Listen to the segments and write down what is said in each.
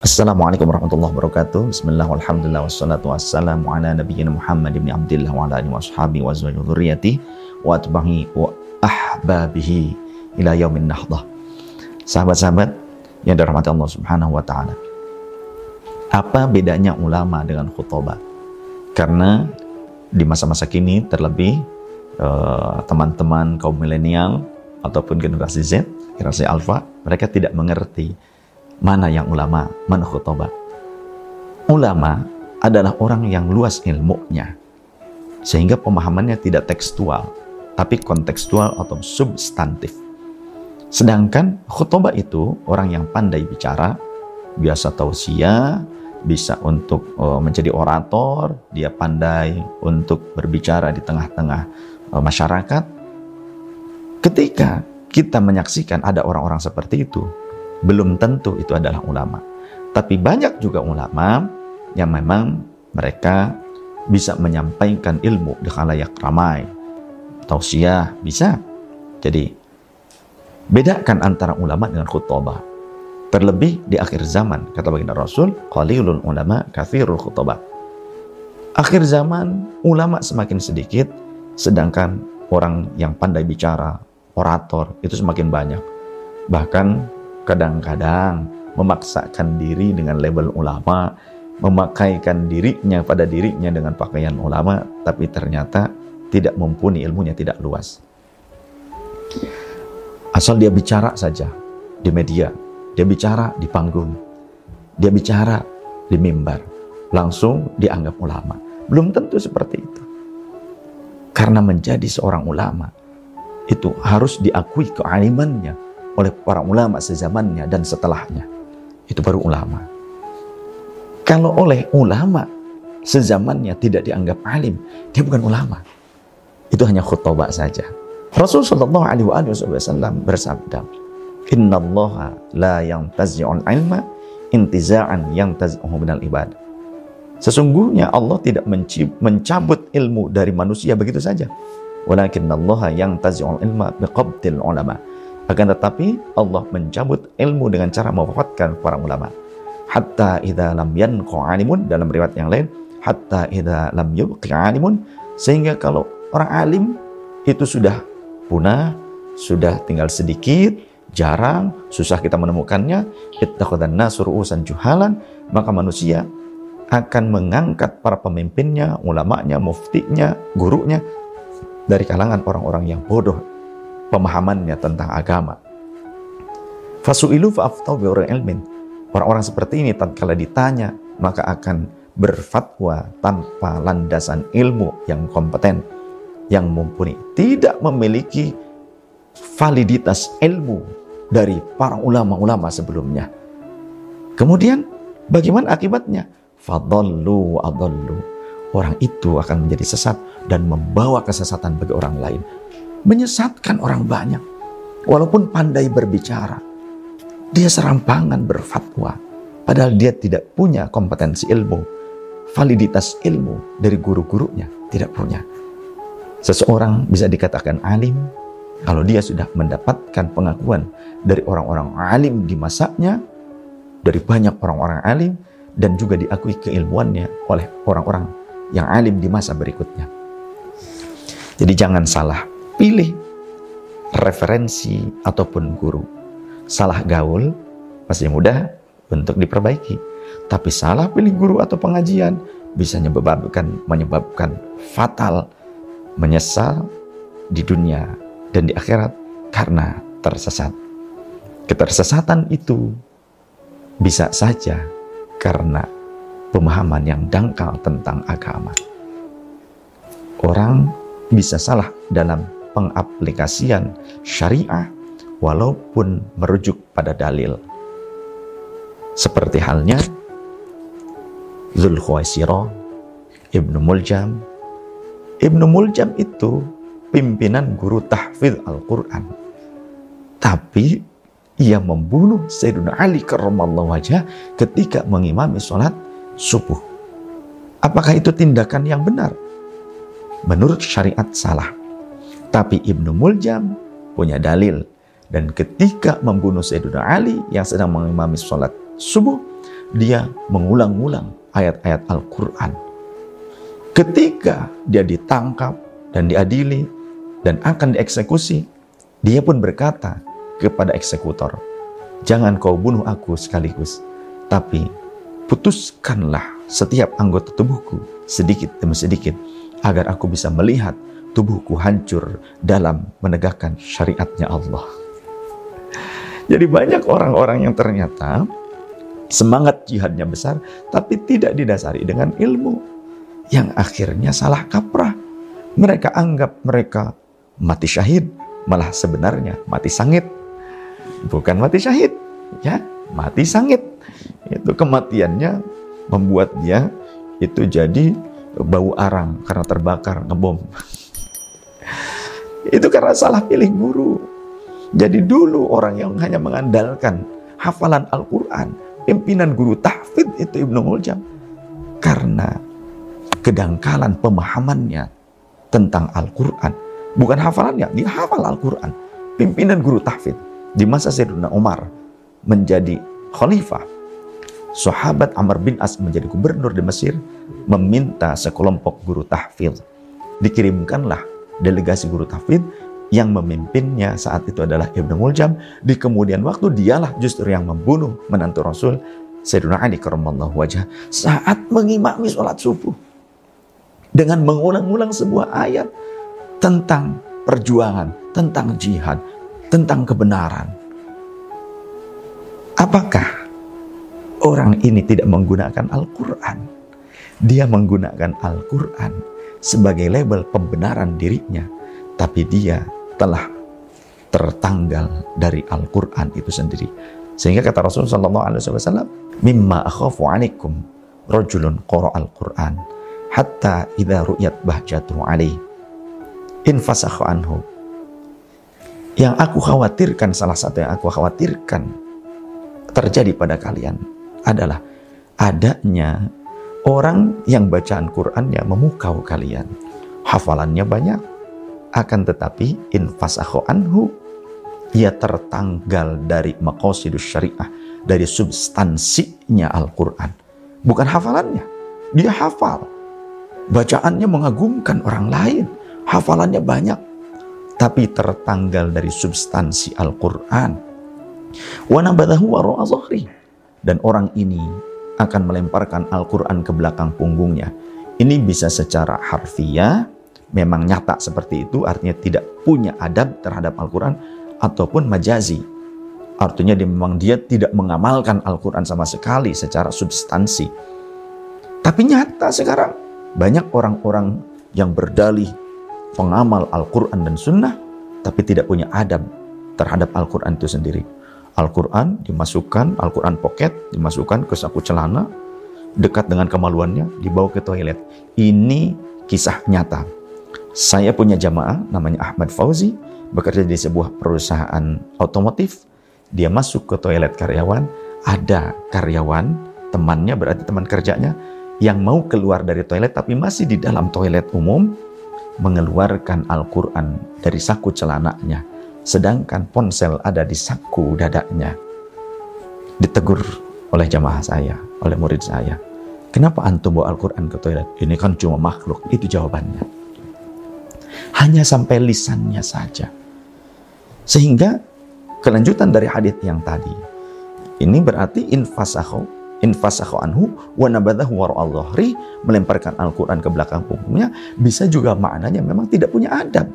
Assalamualaikum warahmatullahi wabarakatuh. Bismillah, walhamdulillah, wassalatu wassalamu ala nabiyyina Muhammad ibn Abdillah wa ala alihi wa ashabihi wa azwajihi wa dzurriyyatihi wa atba'ihi wa ahbabihi ila yaumin nahdah. Sahabat-sahabat yang dirahmati Allah Subhanahu wa taala. Apa bedanya ulama dengan khutbah? Karena di masa-masa kini terlebih teman-teman kaum milenial ataupun generasi Z, generasi Alpha, mereka tidak mengerti mana yang ulama, mana khutbah. Ulama adalah orang yang luas ilmunya, sehingga pemahamannya tidak tekstual, tapi kontekstual atau substantif. Sedangkan khutbah itu orang yang pandai bicara, biasa tausiah, bisa untuk menjadi orator, dia pandai untuk berbicara di tengah-tengah masyarakat. Ketika kita menyaksikan ada orang-orang seperti itu, belum tentu itu adalah ulama. Tapi banyak juga ulama yang memang mereka bisa menyampaikan ilmu di khalayak ramai. Tausiah bisa. Jadi bedakan antara ulama dengan khutbah. Terlebih di akhir zaman, kata baginda Rasul, qalilul ulama katsirul khutbah. Akhir zaman ulama semakin sedikit, sedangkan orang yang pandai bicara, orator itu semakin banyak. Bahkan kadang-kadang memaksakan diri dengan label ulama, memakaikan dirinya pada dirinya dengan pakaian ulama, tapi ternyata tidak mumpuni, ilmunya tidak luas. Asal dia bicara saja di media, dia bicara di panggung, dia bicara di mimbar, langsung dianggap ulama. Belum tentu seperti itu. Karena menjadi seorang ulama, itu harus diakui kealimannya oleh para ulama sezamannya dan setelahnya. Itu baru ulama. Kalau oleh ulama sezamannya tidak dianggap alim, dia bukan ulama. Itu hanya khutbah saja. Rasul sallallahu alaihi wasallam bersabda, "Innallaha la yantazi'ul ilma intiza'an yantazi'uhu minal ibad." Sesungguhnya Allah tidak mencabut ilmu dari manusia begitu saja. Walakinnallaha yantazi'ul ilma biqabdil ulama. Akan tetapi Allah mencabut ilmu dengan cara mewafatkan para ulama. Hatta idza lam yanqa alimun, dalam riwayat yang lain, hatta idza lam yubqi alimun, sehingga kalau orang alim itu sudah punah, sudah tinggal sedikit, jarang, susah kita menemukannya, ittakhadhan nasu ru'usan juhalan, maka manusia akan mengangkat para pemimpinnya, ulamanya, muftinya, gurunya dari kalangan orang-orang yang bodoh pemahamannya tentang agama. Fasu'ilu fa'aftau bi'urin ilmin. Orang-orang seperti ini tatkala ditanya maka akan berfatwa tanpa landasan ilmu yang kompeten, yang mumpuni, tidak memiliki validitas ilmu dari para ulama-ulama sebelumnya. Kemudian bagaimana akibatnya? Fadallu wa adallu. Orang itu akan menjadi sesat dan membawa kesesatan bagi orang lain. Menyesatkan orang banyak. Walaupun pandai berbicara, dia serampangan berfatwa, padahal dia tidak punya kompetensi ilmu, validitas ilmu dari guru-gurunya, tidak punya. Seseorang bisa dikatakan alim kalau dia sudah mendapatkan pengakuan dari orang-orang alim di masanya, dari banyak orang-orang alim, dan juga diakui keilmuannya oleh orang-orang yang alim di masa berikutnya. Jadi jangan salah pilih referensi ataupun guru. Salah gaul masih mudah untuk diperbaiki, tapi salah pilih guru atau pengajian bisa menyebabkan fatal, menyesal di dunia dan di akhirat karena tersesat. Ketersesatan itu bisa saja karena pemahaman yang dangkal tentang agama. Orang bisa salah dalam pengaplikasian syariah walaupun merujuk pada dalil. Seperti halnya Dzulkhuwaisirah, Ibnu Muljam. Ibnu Muljam itu pimpinan guru tahfidz Al-Quran. Tapi ia membunuh Sayyidina Ali karramallahu wajhah ketika mengimami sholat subuh. Apakah itu tindakan yang benar? Menurut syariat salah. Tapi Ibnu Muljam punya dalil. Dan ketika membunuh Sayyidina Ali yang sedang mengimami sholat subuh, dia mengulang-ulang ayat-ayat Al-Quran. Ketika dia ditangkap dan diadili dan akan dieksekusi, dia pun berkata kepada eksekutor, "Jangan kau bunuh aku sekaligus, tapi putuskanlah setiap anggota tubuhku sedikit demi sedikit, agar aku bisa melihat tubuhku hancur dalam menegakkan syariatnya Allah." Jadi banyak orang-orang yang ternyata semangat jihadnya besar, tapi tidak didasari dengan ilmu, yang akhirnya salah kaprah. Mereka anggap mereka mati syahid, malah sebenarnya mati sangit. Bukan mati syahid, ya, mati sangit. Itu kematiannya membuat dia itu jadi bau arang karena terbakar ngebom. Itu karena salah pilih guru. Jadi dulu orang yang hanya mengandalkan hafalan Al-Quran, pimpinan guru tahfidz itu Ibnu Muljam, karena kedangkalan pemahamannya tentang Al-Quran. Bukan hafalannya, dia hafal Al-Quran. Pimpinan guru tahfidz di masa Sayyidina Umar menjadi khalifah, sahabat Amr bin As menjadi gubernur di Mesir, meminta sekelompok guru tahfidz. Dikirimkanlah delegasi guru tahfidz, yang memimpinnya saat itu adalah Ibnu Muljam. Di kemudian waktu dialah justru yang membunuh menantu Rasul Sayyidina Ali karramallahu wajhah saat mengimami sholat subuh dengan mengulang-ulang sebuah ayat tentang perjuangan, tentang jihad, tentang kebenaran. Apakah orang ini tidak menggunakan Al-Quran? Dia menggunakan Al-Quran sebagai label pembenaran dirinya, tapi dia telah tertanggal dari Al-Quran itu sendiri. Sehingga kata Rasulullah SAW, "Mimma akhafu alaikum rajulun qara'al Qur'an hatta idza ru'yat bahjatu alaihi infasakha anhu." Yang aku khawatirkan, salah satu yang aku khawatirkan terjadi pada kalian adalah adanya orang yang bacaan Qur'annya memukau kalian, hafalannya banyak, akan tetapi infasakha anhu, ia tertanggal dari maqasidus syariah, dari substansinya Al-Quran. Bukan hafalannya, dia hafal, bacaannya mengagumkan orang lain, hafalannya banyak, tapi tertanggal dari substansi Al-Quran. Wa nabadahu wara'a dhahri, dan orang ini akan melemparkan Al-Quran ke belakang punggungnya. Ini bisa secara harfiah, memang nyata seperti itu, artinya tidak punya adab terhadap Al-Quran, ataupun majazi, artinya dia tidak mengamalkan Al-Quran sama sekali secara substansi. Tapi nyata sekarang banyak orang-orang yang berdalih pengamal Al-Quran dan Sunnah, tapi tidak punya adab terhadap Al-Quran itu sendiri. Al-Quran dimasukkan, Al-Quran pocket dimasukkan ke saku celana, dekat dengan kemaluannya, dibawa ke toilet. Ini kisah nyata. Saya punya jamaah namanya Ahmad Fauzi, bekerja di sebuah perusahaan otomotif. Dia masuk ke toilet karyawan, ada karyawan, temannya berarti teman kerjanya, yang mau keluar dari toilet tapi masih di dalam toilet umum, mengeluarkan Al-Quran dari saku celananya, sedangkan ponsel ada di saku dadanya. Ditegur oleh jamaah saya, oleh murid saya, "Kenapa antum bawa Al-Quran ke toilet? Ini kan cuma makhluk." Itu jawabannya. Hanya sampai lisannya saja. Sehingga kelanjutan dari hadits yang tadi, ini berarti infasakhu anhu wa nabadahu wara'a dhahri, melemparkan Al-Quran ke belakang punggungnya, bisa juga maknanya memang tidak punya adab.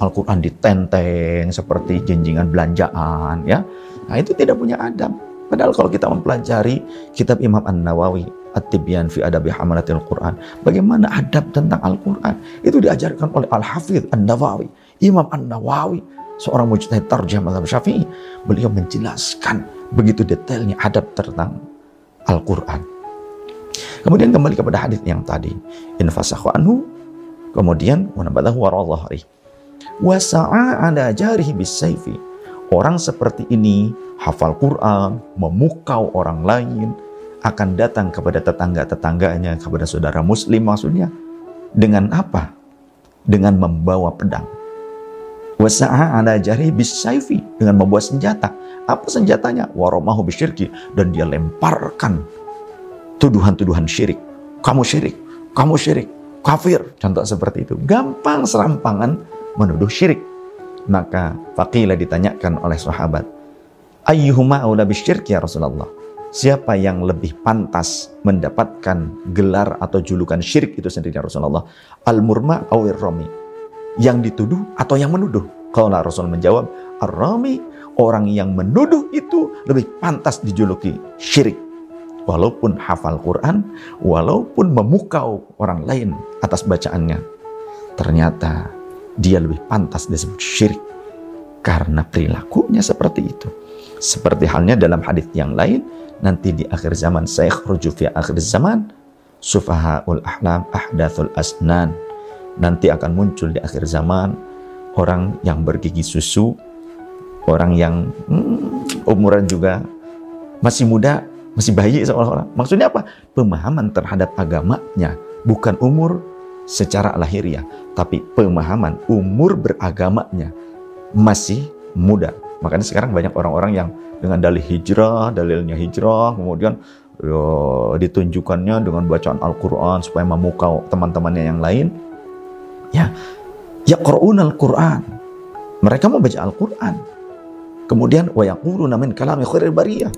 Al-Quran ditenteng seperti jenjingan belanjaan, ya. Nah, itu tidak punya adab. Padahal kalau kita mempelajari kitab Imam An-Nawawi, At-Tibyan fi Adabi Hamalatil Quran, bagaimana adab tentang Al-Quran, itu diajarkan oleh Al-Hafidh An-Nawawi. Imam An-Nawawi, seorang mujtahid tarjih mazhab Syafi'i, beliau menjelaskan begitu detailnya adab tentang Al-Quran. Kemudian kembali kepada hadis yang tadi, infasakhu anhu, kemudian wa nabadahu wara'a dhahri wa sa'a ala jarihi bisayfi. Orang seperti ini hafal Quran, memukau orang lain, akan datang kepada tetangga-tetangganya, kepada saudara muslim maksudnya, dengan apa? Dengan membawa pedang. Wasa'a ala jari bisayfi, dengan membawa senjata. Apa senjatanya? Waramahu bisyirki, dan dia lemparkan tuduhan-tuduhan syirik. Kamu syirik, kamu syirik, kafir. Contoh seperti itu. Gampang serampangan menuduh syirik. Maka faqila ditanyakan oleh sahabat, ayyuhuma aula bisyirk ya Rasulullah? Siapa yang lebih pantas mendapatkan gelar atau julukan syirik itu sendiri ya Rasulullah? Al-murma awir rami? Yang dituduh atau yang menuduh? Qala Rasul menjawab, ar-rami, orang yang menuduh itu lebih pantas dijuluki syirik. Walaupun hafal Quran, walaupun memukau orang lain atas bacaannya, ternyata dia lebih pantas disebut syirik karena perilakunya seperti itu. Seperti halnya dalam hadis yang lain, nanti di akhir zaman, sayakhruju fi akhir zaman sufahaul ahlam ahdathul asnan. Nanti akan muncul di akhir zaman orang yang bergigi susu, orang yang umuran juga masih muda, masih bayi seolah-olah. Maksudnya apa? Pemahaman terhadap agamanya, bukan umur secara lahiriah, tapi pemahaman umur beragamanya masih muda. Makanya sekarang banyak orang-orang yang dengan dalilnya hijrah, kemudian ditunjukkannya dengan bacaan Al-Quran supaya memukau teman-temannya yang lain. Ya yaqra'unal Quran. Mereka membaca Al-Quran. Kemudian wa yaquluna min kalami khairil bariyah.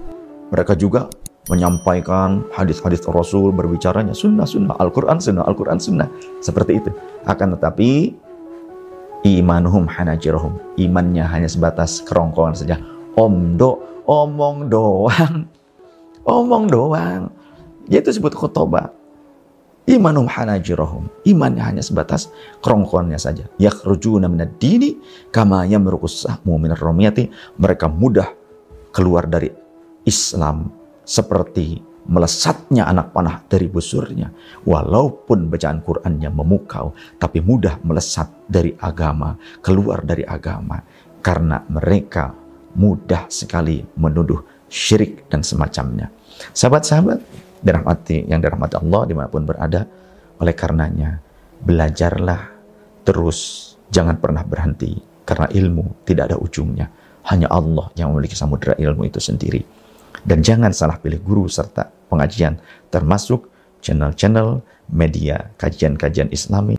Mereka juga menyampaikan hadis-hadis Rasul, berbicaranya sunnah-sunnah, Al-Quran sunnah, Al-Quran sunnah. Seperti itu. Akan tetapi imanuhum hanajirahum. Imannya hanya sebatas kerongkongan saja. Omong doang. Omong doang. Yaitu disebut khutbah. Imanum hanajirahum. Imannya hanya sebatas kerongkongannya saja. Yakhrujuna minad dini kama yamruqus sahmu minar ramiyati. Mereka mudah keluar dari Islam seperti melesatnya anak panah dari busurnya. Walaupun bacaan Qur'annya memukau, tapi mudah melesat dari agama, keluar dari agama. Karena mereka mudah sekali menuduh syirik dan semacamnya. Sahabat-sahabat yang dirahmati Allah dimanapun berada, oleh karenanya belajarlah terus, jangan pernah berhenti, karena ilmu tidak ada ujungnya. Hanya Allah yang memiliki samudera ilmu itu sendiri. Dan jangan salah pilih guru serta pengajian, termasuk channel-channel media kajian-kajian Islami